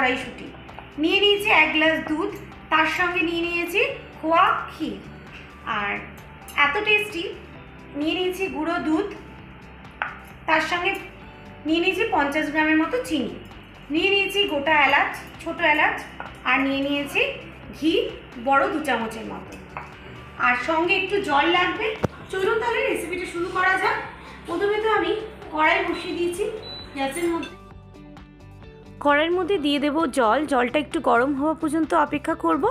কড়াইশুঁটি, নিয়ে নিয়েছি 1 গ্লাস দুধ, তার সঙ্গে নিয়ে নিয়েছি খোয়া ক্ষীর, আর এত টেস্টি নিয়ে নিয়েছি গুঁড়ো দুধ, তার সঙ্গে নিয়ে নিয়েছি 50 গ্রামের মতো চিনি, নিয়ে নিয়েছি গোটা এলাচ, ছোট এলাচ, আর নিয়ে নিয়েছি ঘি বড় 2 চামচের মতো, আর সঙ্গে একটু জল লাগবে। চলুন তাহলে রেসিপিটা শুরু করা যাক। প্রথমে তো আমি কড়াই বসিয়ে দিয়েছি গ্যাসের মধ্যে। কড়াইয়ের মধ্যে দিয়ে দেব জল, জলটা একটু গরম হওয়া পর্যন্ত অপেক্ষা করব,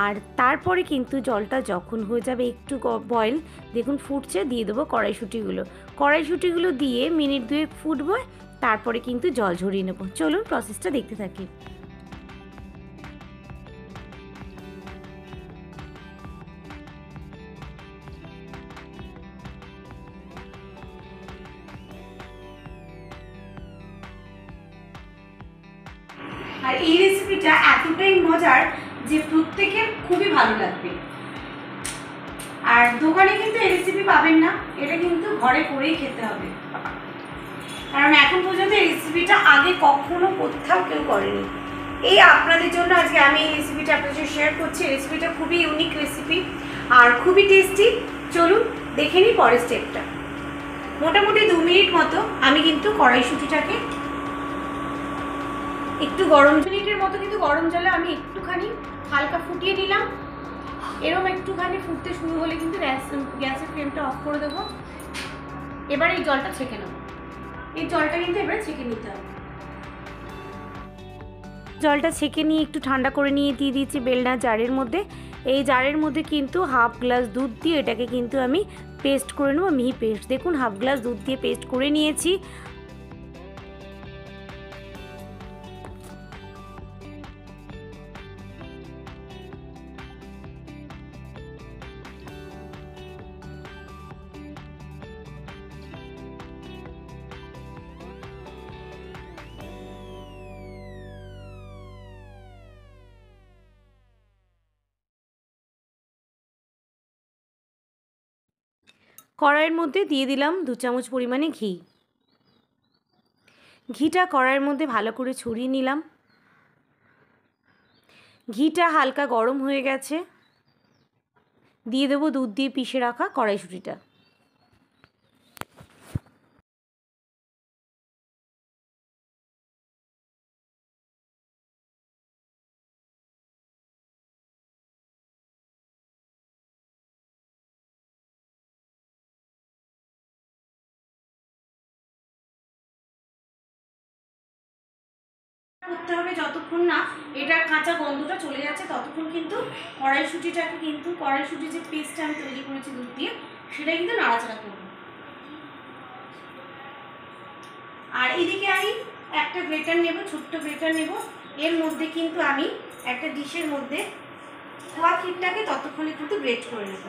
আর তারপরে কিন্তু জলটা যখন হয়ে যাবে একটু বয়েল, দেখুন ফুটছে, দিয়ে দেবো কড়াইশুঁটিগুলো দিয়ে মিনিট 2 ফুটবে, তারপরে কিন্তু জল ঝরিয়ে নেব। চলুন প্রসেসটা দেখতে থাকি। আর এই রেসিপিটা এতটাই মজার যে প্রত্যেকের খুবই ভালো লাগবে, আর দোকানে কিন্তু এই রেসিপি পাবেন না, এটা কিন্তু ঘরে করেই খেতে হবে, কারণ এখন পর্যন্ত এই রেসিপিটা আগে কখনো কোথাও কেউ করেনি। এই আপনাদের জন্য আজকে আমি এই রেসিপিটা আপনাদের সাথে শেয়ার করছি। রেসিপিটা খুবই ইউনিক রেসিপি আর খুবই টেস্টি। চলুন দেখে নিই পরের স্টেপটা। মোটামুটি 2 মিনিট মতো আমি কিন্তু কড়াইশুঁটিটাকে একটু গরম মিনিটের মতো কিন্তু গরম জলে আমি একটুখানি হালকা ফুটিয়ে নিলাম। এরকম একটুখানি ফুটতে শুরু হলে কিন্তু গ্যাসের ফ্লেমটা অফ করে দেবো। এবার এই জলটা ছেঁকে নেব। এই জলটা কিন্তু এবারে ছেঁকে নিতে হবে। জলটা ছেঁকে নিয়ে একটু ঠান্ডা করে নিয়ে দিয়ে দিয়েছি বেলনা জারের মধ্যে। এই জারের মধ্যে কিন্তু 1/2 গ্লাস দুধ দিয়ে এটাকে কিন্তু আমি পেস্ট করে নেবো, মিহি পেস্ট। দেখুন 1/2 গ্লাস দুধ দিয়ে পেস্ট করে নিয়েছি। কড়াইয়ের মধ্যে দিয়ে দিলাম 2 চামচ পরিমাণে ঘি। ঘিটা কড়াইয়ের মধ্যে ভালো করে ছড়িয়ে নিলাম। ঘিটা হালকা গরম হয়ে গেছে, দিয়ে দেবো দুধ দিয়ে পিষে রাখা কড়াইশুঁটিটা। করতে হবে যতক্ষণ না এটার কাঁচা গন্ধটা চলে যাচ্ছে, ততক্ষণ কিন্তু কড়াইশুঁটিটাকে কিন্তু কড়াইশুঁটির যে পেস্টটা আমি তৈরি করেছি দুধ দিয়ে, সেটা কিন্তু নাড়াচাড়া করব। আর এইদিকে আমি একটা গ্রেটার নেব, ছোট্ট গ্রেটার নেব। এর মধ্যে কিন্তু আমি একটা ডিশের মধ্যে খোয়া ক্ষীরটাকে ততক্ষণে কিন্তু গ্রেট করে নেব।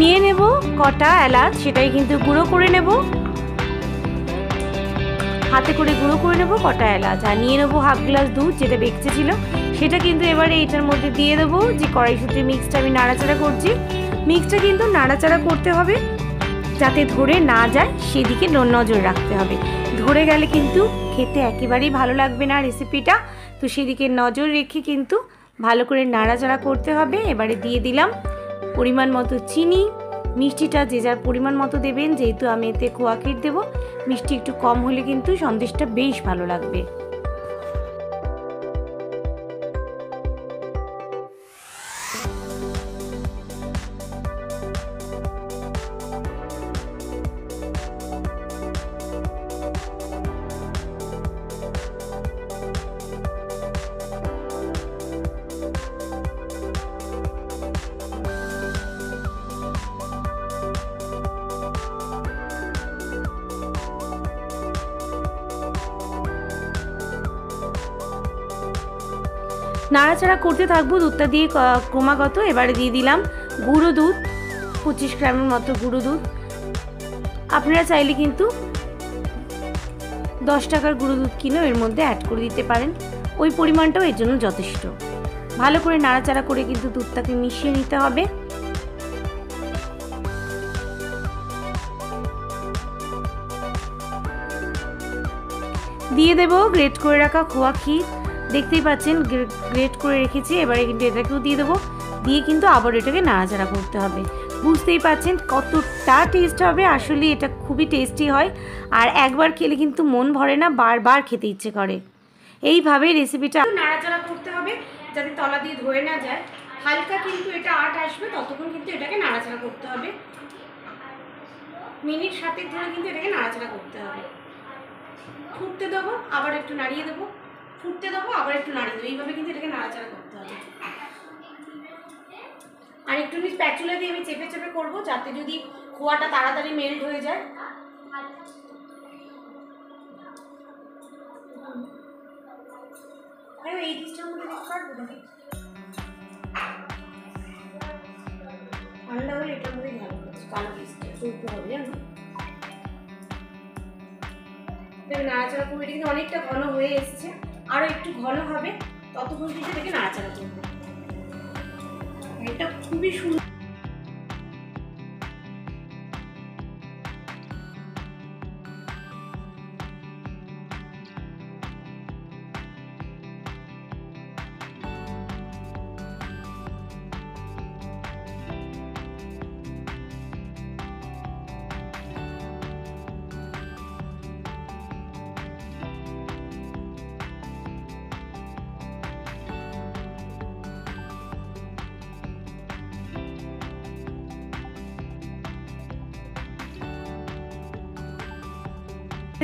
নিয়ে নেব কটা এলাচ, সেটাই কিন্তু গুঁড়ো করে নেব, হাতে করে গুঁড়ো করে নেব কটা এলাচ। আর নিয়ে নেবো 1/2 গ্লাস দুধ, যেটা বেঁচে ছিল সেটা কিন্তু এবারে এইটার মধ্যে দিয়ে দেবো। যে কড়াইশুঁটির মিক্সটা আমি নাড়াচাড়া করছি, মিক্সটা কিন্তু নাড়াচাড়া করতে হবে যাতে ধরে না যায়, সেদিকে নজর রাখতে হবে। ধরে গেলে কিন্তু খেতে একেবারেই ভালো লাগবে না রেসিপিটা, তো সেদিকে নজর রেখে কিন্তু ভালো করে নাড়াচাড়া করতে হবে। এবারে দিয়ে দিলাম পরিমাণ মতো চিনি, মিষ্টিটা যে যার পরিমাণ মতো দেবেন, যেহেতু আমি এতে খোয়া ক্ষীর দেবো, মিষ্টি একটু কম হলে কিন্তু সন্দেশটা বেশ ভালো লাগবে। নাড়াচাড়া করতে থাকবো দুধটা দিয়ে ক্রমাগত। এবারে দিয়ে দিলাম গুঁড়ো দুধ, 25 গ্রামের মতো গুঁড়ো দুধ। আপনারা চাইলে কিন্তু 10 টাকার গুঁড়ো দুধ কিনেও এর মধ্যে অ্যাড করে দিতে পারেন, ওই পরিমাণটাও এর জন্য যথেষ্ট। ভালো করে নাড়াচাড়া করে কিন্তু দুধটাকে মিশিয়ে নিতে হবে। দিয়ে দেবো গ্রেট করে রাখা খোয়া ক্ষীর, দেখতেই পাচ্ছেন গ্রেট করে রেখেছি। এবারে কিন্তু এটাকেও দিয়ে দেবো, দিয়ে কিন্তু আবার এটাকে নাড়াচাড়া করতে হবে। বুঝতেই পাচ্ছেন কতটা টেস্ট হবে, আসলে এটা খুবই টেস্টি হয়। আর একবার খেলে কিন্তু মন ভরে না, বারবার খেতে ইচ্ছে করে। এইভাবে রেসিপিটা নাড়াচাড়া করতে হবে যাতে তলা দিয়ে ধরে না যায়। হালকা কিন্তু এটা আট আসবে, ততক্ষণ কিন্তু এটাকে নাড়াচাড়া করতে হবে। মিনিট 7 ধরে কিন্তু এটাকে নাড়াচাড়া করতে হবে। ফুটতে দেবো, আবার একটু নাড়িয়ে দেবো, ফুটতে দেবো, আবার একটু নাড়িয়ে দেবো। এইভাবে কিন্তু এটাকে নাড়াচাড়া করতে হবে। আর একটু স্প্যাচুলা দিয়ে আমি চেপে চেপে করবো, যাতে যদি খোয়াটা তাড়াতাড়ি মেল্ট হয়ে যায়। এই ডিশটার মধ্যে কাটবো নাকি ঠান্ডা হলে এটার মধ্যে ভালো হচ্ছে, কালো ডিশটা চলতে হবে জানো। নাড়াচাড়া করবো, এটা কিন্তু অনেকটা ঘন হয়ে এসছে, আরো একটু ঘন হবে, ততক্ষণ কিন্তু এটাকে নাড়াচাড়া করবো। এটা খুবই সুন্দর।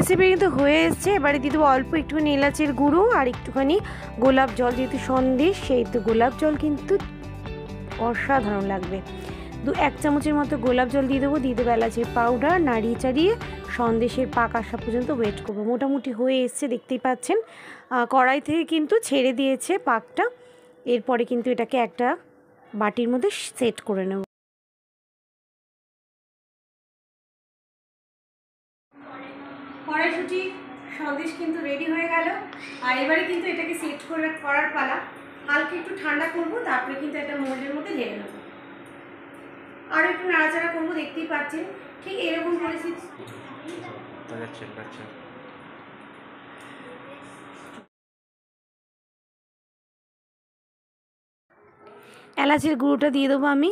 রেসিপি কিন্তু হয়ে এসছে। এবারে দিয়ে দেবো অল্প একটুখানি এলাচের গুঁড়ো আর একটুখানি গোলাপ জল, যেহেতু সন্দেশ সেহেতু গোলাপ জল কিন্তু অসাধারণ লাগবে। 1 চামচের মতো গোলাপ জল দিয়ে দেবো এলাচের পাউডার, নাড়িয়ে চাড়িয়ে সন্দেশের পাক আসা পর্যন্ত ওয়েট করবো। মোটামুটি হয়ে এসছে, দেখতেই পাচ্ছেন কড়াই থেকে কিন্তু ছেড়ে দিয়েছে পাকটা। এরপরে কিন্তু এটাকে একটা বাটির মধ্যে সেট করে নেব। কড়াইশুঁটি সন্দেশ কিন্তু রেডি হয়ে গেল। আর এবারে কিন্তু এটাকে সেট করার পালা। হালকা একটু ঠান্ডা করব, তারপরে কিন্তু একটা মোল্ডের মধ্যে ঢেলে নেব। আর একটু নাড়াচাড়া করবো, দেখতেই পাচ্ছেন ঠিক এরকম পরিস্থিতি। এলাচের গুঁড়োটা দিয়ে দেবো আমি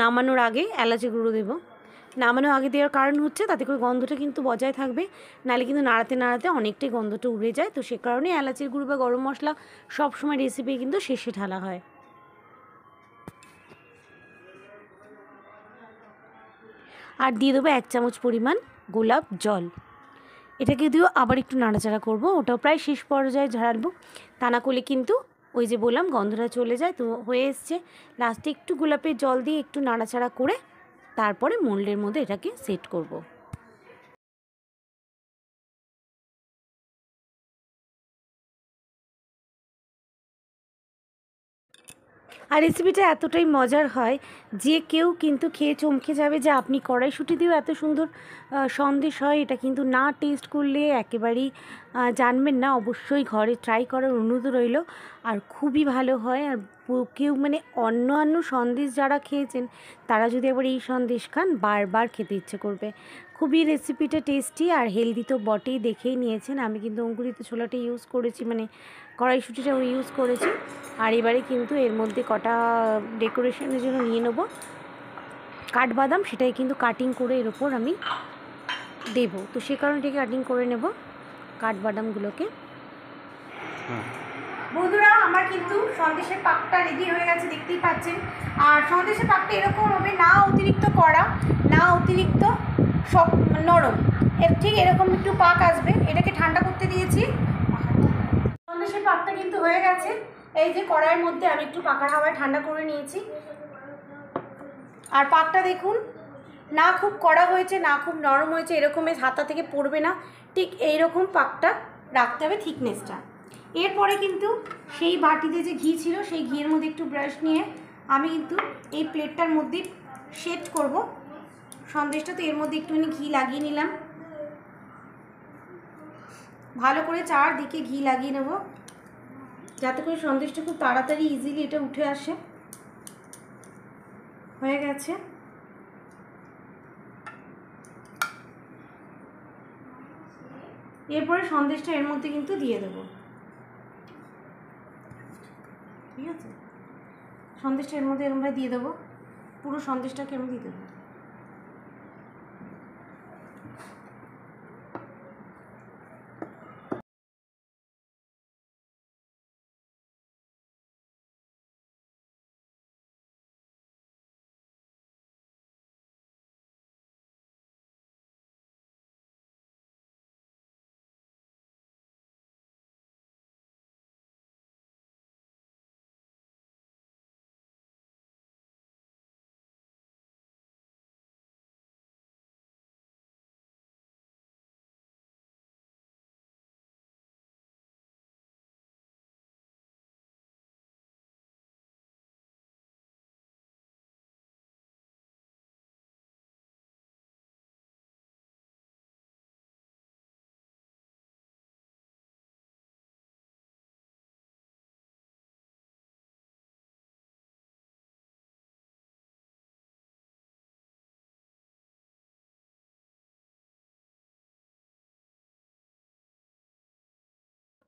নামানোর আগে। এলাচের গুঁড়ো দেবো নামানোর আগে দেওয়ার কারণ হচ্ছে তাতে করে গন্ধটা কিন্তু বজায় থাকবে, নাহলে কিন্তু নাড়াতে নাড়াতে অনেকটাই গন্ধটা উড়ে যায়। তো সে কারণে এলাচের গুঁড়ো বা গরম মশলা সবসময় রেসিপি কিন্তু শেষে ঢালা হয়। আর দিয়ে দেবো 1 চামচ পরিমাণ গোলাপ জল। এটাকে দিয়েও আবার একটু নাড়াচাড়া করব, ওটাও প্রায় শেষ পর্যায়ে ঝাড়বো, তা না করলে কিন্তু ওই যে বললাম গন্ধটা চলে যায়। তো হয়ে এসছে, লাস্টে একটু গোলাপের জল দিয়ে একটু নাড়াচাড়া করে তারপরে মোল্ডের মধ্যে এটাকে সেট করব। আর রেসিপিটা এতটাই মজার হয় যে কেউ কিন্তু খেয়ে চমকে যাবে যে আপনি কড়াইশুঁটি দিয়েও এত সুন্দর সন্দেশ হয়, এটা কিন্তু না টেস্ট করলে একেবারেই জানবেন না। অবশ্যই ঘরে ট্রাই করার অনুরোধ রইল। আর খুবই ভালো হয়। আর কেউ মানে অন্য সন্দেশ যারা খেয়েছেন তারা যদি একবার এই সন্দেশ খান বারবার খেতে ইচ্ছে করবে। খুবই রেসিপিটা টেস্টি আর হেলদি তো বটেই, দেখেই নিয়েছেন। আমি কিন্তু অঙ্কুরিত ছোলাটা ইউজ করেছি, মানে কড়াইশুঁটিটা আমি ইউজ করেছি। আর এবারে কিন্তু এর মধ্যে কটা ডেকোরেশনের জন্য নিয়ে নেব কাঠবাদাম, সেটাই কিন্তু কাটিং করে এর ওপর আমি দেবো। তো সে কারণে এটাকে কাটিং করে নেব কাঠবাদামগুলোকে। বন্ধুরা, আমার কিন্তু সন্দেশের পাকটা রেডি হয়ে গেছে, দেখতেই পাচ্ছেন। আর সন্দেশের পাকটা এরকম হবে, না অতিরিক্ত কড়া না অতিরিক্ত নরম, ঠিক এরকম একটু পাক আসবে। এটাকে ঠান্ডা করতে দিয়েছি। সন্দেশের পাকটা কিন্তু হয়ে গেছে। এই যে কড়াইয়ের মধ্যে আমি একটু পাকার হাওয়ায় ঠান্ডা করে নিয়েছি। আর পাকটা দেখুন, না খুব কড়া হয়েছে না খুব নরম হয়েছে, এরকমের হাতা থেকে পড়বে না, ঠিক এইরকম পাকটা রাখতে হবে, থিকনেসটা। এরপরে কিন্তু সেই বাটিতে যে ঘি ছিল সেই ঘিয়ের মধ্যে একটু ব্রাশ নিয়ে আমি কিন্তু এই প্লেটটার মধ্যে সেট করব সন্দেশটা। তো এর মধ্যে একটুখানি ঘি লাগিয়ে নিলাম, ভালো করে চারদিকে ঘি লাগিয়ে নেব যাতে করে সন্দেশটা খুব তাড়াতাড়ি ইজিলি এটা উঠে আসে। হয়ে গেছে। এরপরে সন্দেশটা এর মধ্যে কিন্তু দিয়ে দেবো, ঠিক আছে? সন্দেশটা এর মধ্যে এরমভাবে দিয়ে দেবো, পুরো সন্দেশটাকে আমি দিয়ে দেবো।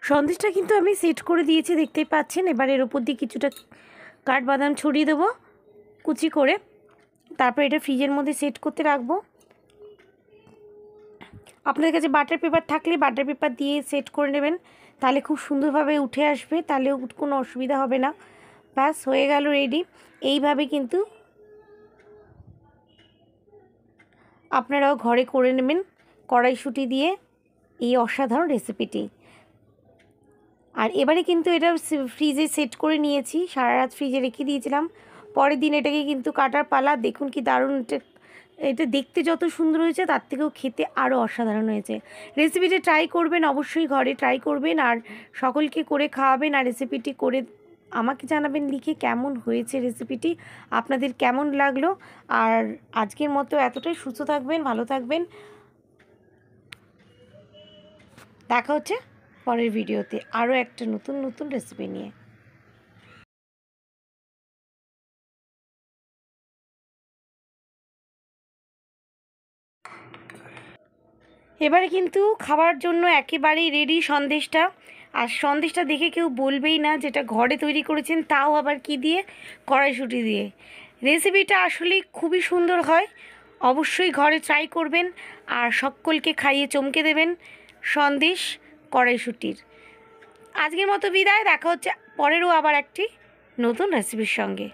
সন্দেশটা কিন্তু আমি সেট করে দিয়েছি, দেখতেই পাচ্ছেন। এবার এর ওপর দিয়ে কিছুটা কাঠবাদাম ছড়িয়ে দেবো কুচি করে, তারপর এটা ফ্রিজের মধ্যে সেট করতে রাখবো। আপনাদের কাছে বাটার পেপার থাকলে বাটার পেপার দিয়ে সেট করে নেবেন, তাহলে খুব সুন্দরভাবে উঠে আসবে, তাহলে কোনো অসুবিধা হবে না। ব্যাস হয়ে গেল রেডি। এইভাবে কিন্তু আপনারাও ঘরে করে নেবেন কড়াইশুঁটি দিয়ে এই অসাধারণ রেসিপিটি। আর এবারে কিন্তু এটা ফ্রিজে সেট করে নিয়েছি, সারা রাত ফ্রিজে রেখে দিয়েছিলাম। পরের দিন এটাকে কিন্তু কাটার পালা। দেখুন কি দারুণ, এটা দেখতে যত সুন্দর হয়েছে তার থেকেও খেতে আরও অসাধারণ হয়েছে। রেসিপিটি ট্রাই করবেন, অবশ্যই ঘরে ট্রাই করবেন আর সকলকে করে খাওয়াবেন। আর রেসিপিটি করে আমাকে জানাবেন লিখে কেমন হয়েছে রেসিপিটি, আপনাদের কেমন লাগলো। আর আজকের মতো এতটাই। সুস্থ থাকবেন, ভালো থাকবেন, দেখা হচ্ছে পরের ভিডিওতে আরও একটা নতুন নতুন রেসিপি নিয়ে। এবারে কিন্তু খাবার জন্য একেবারেই রেডি সন্দেশটা। আর সন্দেশটা দেখে কেউ বলবেই না যেটা ঘরে তৈরি করেছেন, তাও আবার কি দিয়ে, কড়াইশুঁটি দিয়ে। রেসিপিটা আসলে খুবই সুন্দর হয়, অবশ্যই ঘরে ট্রাই করবেন আর সকলকে খাইয়ে চমকে দেবেন সন্দেশ কড়াইশুঁটির। আজকের মতো বিদায়, দেখা হচ্ছে পরেরও আবার একটি নতুন রেসিপির সঙ্গে।